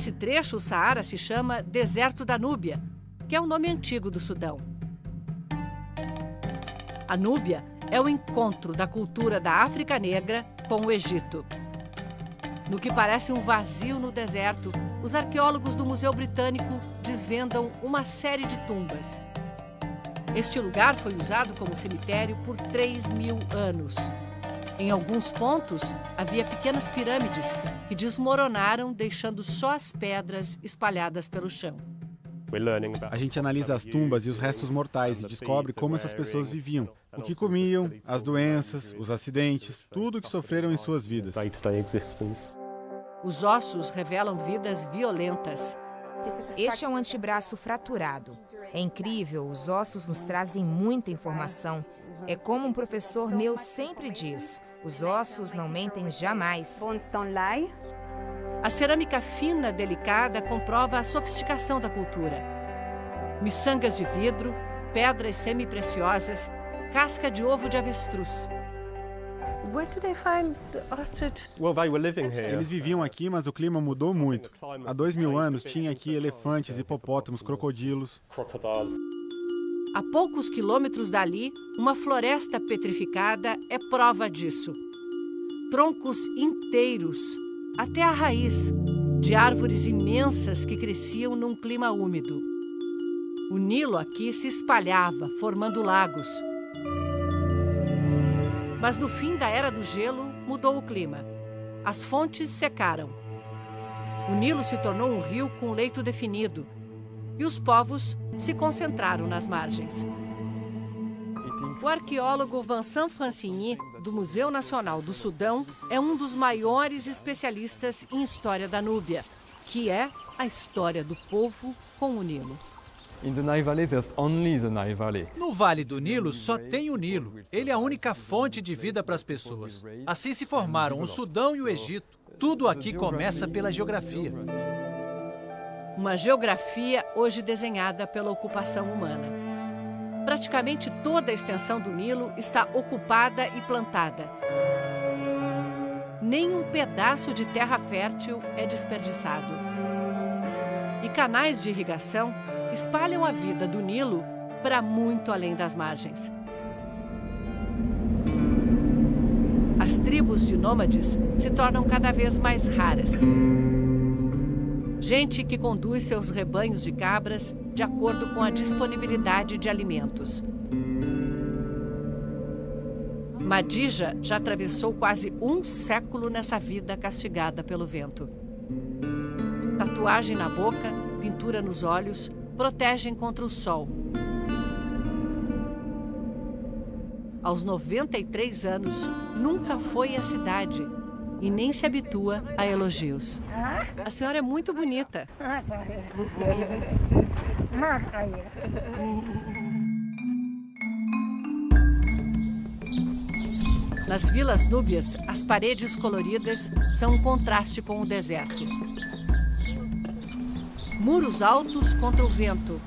Nesse trecho, o Saara se chama Deserto da Núbia, que é o nome antigo do Sudão. A Núbia é o encontro da cultura da África Negra com o Egito. No que parece um vazio no deserto, os arqueólogos do Museu Britânico desvendam uma série de tumbas. Este lugar foi usado como cemitério por 3.000 anos. Em alguns pontos, havia pequenas pirâmides que desmoronaram, deixando só as pedras espalhadas pelo chão. A gente analisa as tumbas e os restos mortais e descobre como essas pessoas viviam, o que comiam, as doenças, os acidentes, tudo o que sofreram em suas vidas. Os ossos revelam vidas violentas. Este é um antebraço fraturado. É incrível, os ossos nos trazem muita informação. É como um professor meu sempre diz, os ossos não mentem jamais. A cerâmica fina, delicada, comprova a sofisticação da cultura. Miçangas de vidro, pedras semi-preciosas, casca de ovo de avestruz. Eles viviam aqui, mas o clima mudou muito. Há 2.000 anos tinha aqui elefantes, hipopótamos, crocodilos. A poucos quilômetros dali, uma floresta petrificada é prova disso. Troncos inteiros, até a raiz, de árvores imensas que cresciam num clima úmido. O Nilo aqui se espalhava, formando lagos. Mas no fim da Era do Gelo, mudou o clima. As fontes secaram. O Nilo se tornou um rio com leito definido. E os povos se concentraram nas margens. O arqueólogo Vincent Francini, do Museu Nacional do Sudão, é um dos maiores especialistas em história da Núbia, que é a história do povo com o Nilo. No Vale do Nilo só tem o Nilo. Ele é a única fonte de vida para as pessoas. Assim se formaram o Sudão e o Egito. Tudo aqui começa pela geografia. Uma geografia hoje desenhada pela ocupação humana. Praticamente toda a extensão do Nilo está ocupada e plantada. Nem um pedaço de terra fértil é desperdiçado. E canais de irrigação espalham a vida do Nilo para muito além das margens. As tribos de nômades se tornam cada vez mais raras. Gente que conduz seus rebanhos de cabras de acordo com a disponibilidade de alimentos. Madija já atravessou quase um século nessa vida castigada pelo vento. Tatuagem na boca, pintura nos olhos, protegem contra o sol. Aos 93 anos, nunca foi à cidade e nem se habitua a elogios. A senhora é muito bonita. Nas vilas núbias, as paredes coloridas são um contraste com o deserto. Muros altos contra o vento,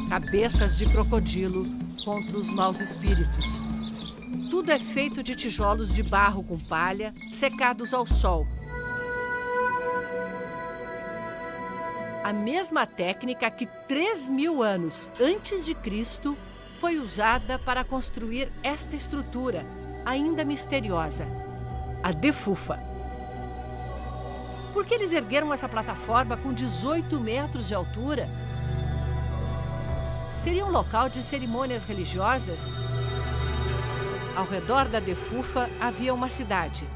cabeças de crocodilo contra os maus espíritos. Tudo é feito de tijolos de barro com palha, secados ao sol. A mesma técnica que 3.000 anos antes de Cristo foi usada para construir esta estrutura, ainda misteriosa, a Defufa. Por que eles ergueram essa plataforma com 18 metros de altura? Seria um local de cerimônias religiosas? Ao redor da Defufa havia uma cidade,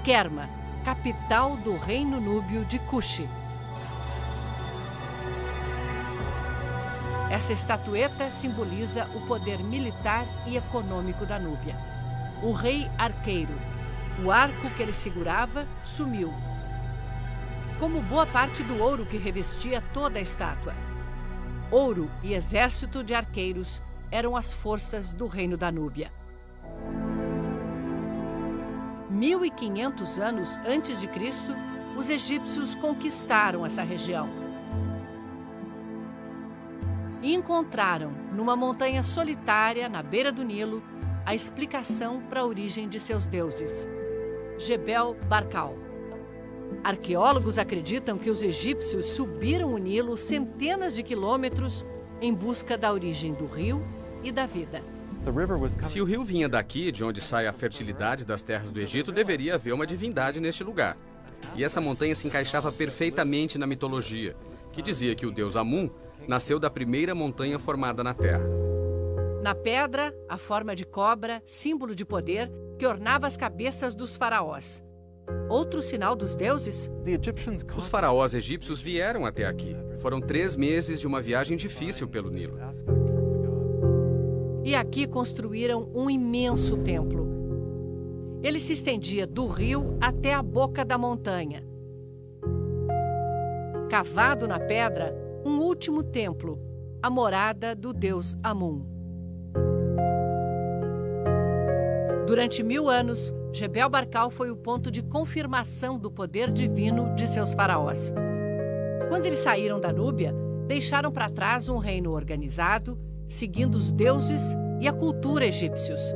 Kerma, capital do reino núbio de Kushi. Essa estatueta simboliza o poder militar e econômico da Núbia. O rei arqueiro, o arco que ele segurava, sumiu, como boa parte do ouro que revestia toda a estátua. Ouro e exército de arqueiros eram as forças do reino da Núbia. 1.500 anos antes de Cristo, os egípcios conquistaram essa região. E encontraram, numa montanha solitária, na beira do Nilo, a explicação para a origem de seus deuses, Jebel Barkal. Arqueólogos acreditam que os egípcios subiram o Nilo centenas de quilômetros em busca da origem do rio e da vida. Se o rio vinha daqui, de onde sai a fertilidade das terras do Egito, deveria haver uma divindade neste lugar. E essa montanha se encaixava perfeitamente na mitologia, que dizia que o deus Amun nasceu da primeira montanha formada na terra. Na pedra, a forma de cobra, símbolo de poder, que ornava as cabeças dos faraós. Outro sinal dos deuses? Os faraós egípcios vieram até aqui. Foram 3 meses de uma viagem difícil pelo Nilo. E aqui construíram um imenso templo. Ele se estendia do rio até a boca da montanha. Cavado na pedra, um último templo, a morada do deus Amun. Durante 1000 anos, Jebel Barkal foi o ponto de confirmação do poder divino de seus faraós. Quando eles saíram da Núbia, deixaram para trás um reino organizado, seguindo os deuses e a cultura egípcios.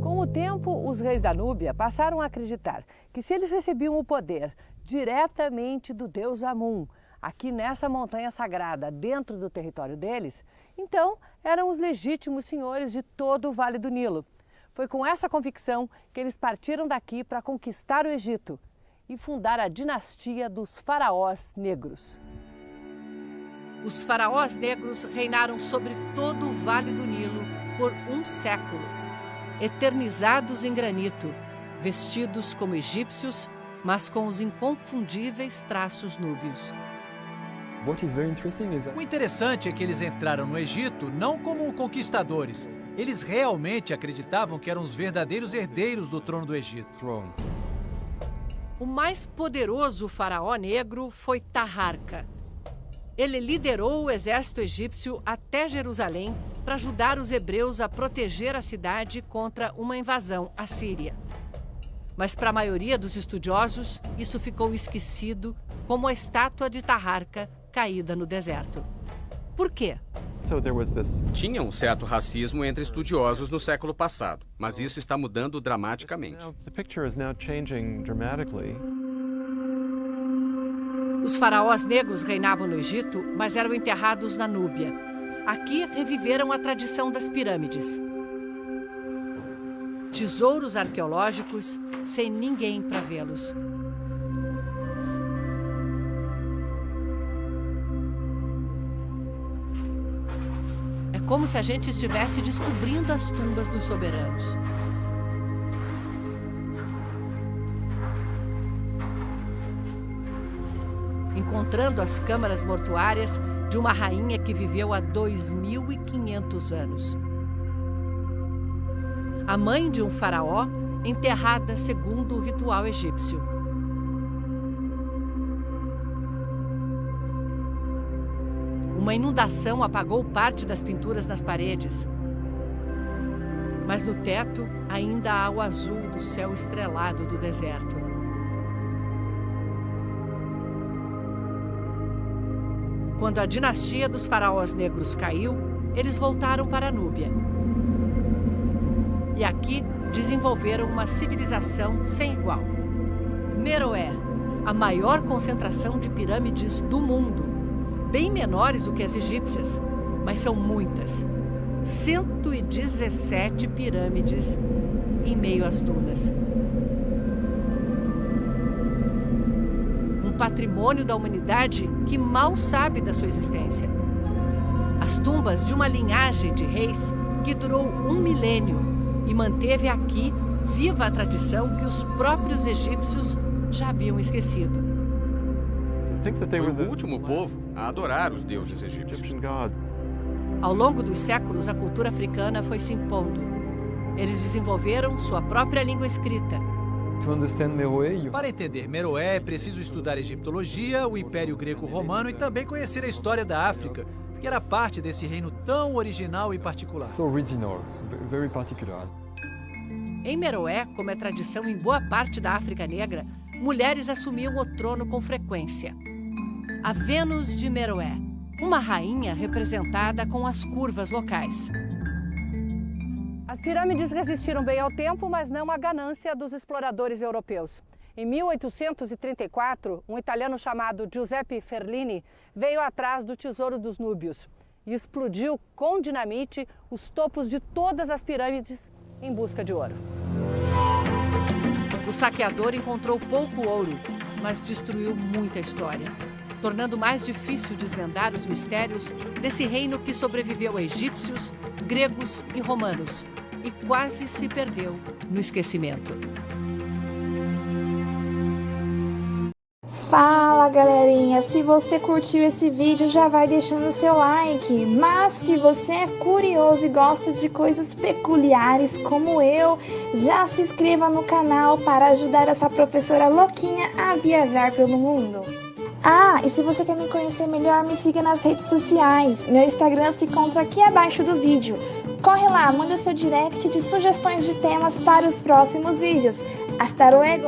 Com o tempo, os reis da Núbia passaram a acreditar que se eles recebiam o poder diretamente do deus Amun, aqui nessa montanha sagrada, dentro do território deles, então eram os legítimos senhores de todo o Vale do Nilo. Foi com essa convicção que eles partiram daqui para conquistar o Egito e fundar a dinastia dos faraós negros. Os faraós negros reinaram sobre todo o Vale do Nilo por 1 século, eternizados em granito, vestidos como egípcios, mas com os inconfundíveis traços núbios. O interessante é que eles entraram no Egito não como conquistadores. Eles realmente acreditavam que eram os verdadeiros herdeiros do trono do Egito. O mais poderoso faraó negro foi Taharka. Ele liderou o exército egípcio até Jerusalém para ajudar os hebreus a proteger a cidade contra uma invasão assíria. Mas para a maioria dos estudiosos, isso ficou esquecido, como a estátua de Taharka caída no deserto. Por quê? Tinha um certo racismo entre estudiosos no século passado, mas isso está mudando dramaticamente. Os faraós negros reinavam no Egito, mas eram enterrados na Núbia. Aqui reviveram a tradição das pirâmides. Tesouros arqueológicos sem ninguém para vê-los. É como se a gente estivesse descobrindo as tumbas dos soberanos. Encontrando as câmaras mortuárias de uma rainha que viveu há 2.500 anos. A mãe de um faraó enterrada segundo o ritual egípcio. Uma inundação apagou parte das pinturas nas paredes. Mas no teto ainda há o azul do céu estrelado do deserto. Quando a dinastia dos faraós negros caiu, eles voltaram para a Núbia. E aqui desenvolveram uma civilização sem igual. Meroé, a maior concentração de pirâmides do mundo. Bem menores do que as egípcias, mas são muitas. 117 pirâmides em meio às dunas. Um patrimônio da humanidade que mal sabe da sua existência. As tumbas de uma linhagem de reis que durou 1 milênio e manteve aqui viva a tradição que os próprios egípcios já haviam esquecido. Foi o último povo a adorar os deuses egípcios. Ao longo dos séculos, a cultura africana foi se impondo. Eles desenvolveram sua própria língua escrita. Para entender Meroé, é preciso estudar egiptologia, o Império Greco-Romano e também conhecer a história da África, que era parte desse reino tão original e particular. Em Meroé, como é tradição em boa parte da África Negra, mulheres assumiam o trono com frequência. A Vênus de Meroé, uma rainha representada com as curvas locais. As pirâmides resistiram bem ao tempo, mas não à ganância dos exploradores europeus. Em 1834, um italiano chamado Giuseppe Ferlini veio atrás do tesouro dos núbios e explodiu com dinamite os topos de todas as pirâmides em busca de ouro. O saqueador encontrou pouco ouro, mas destruiu muita história, tornando mais difícil desvendar os mistérios desse reino que sobreviveu a egípcios, gregos e romanos e quase se perdeu no esquecimento. Fala galerinha, se você curtiu esse vídeo já vai deixando o seu like, mas se você é curioso e gosta de coisas peculiares como eu, já se inscreva no canal para ajudar essa professora louquinha a viajar pelo mundo. Ah, e se você quer me conhecer melhor, me siga nas redes sociais, meu Instagram se encontra aqui abaixo do vídeo. Corre lá, manda seu direct de sugestões de temas para os próximos vídeos. Hasta luego!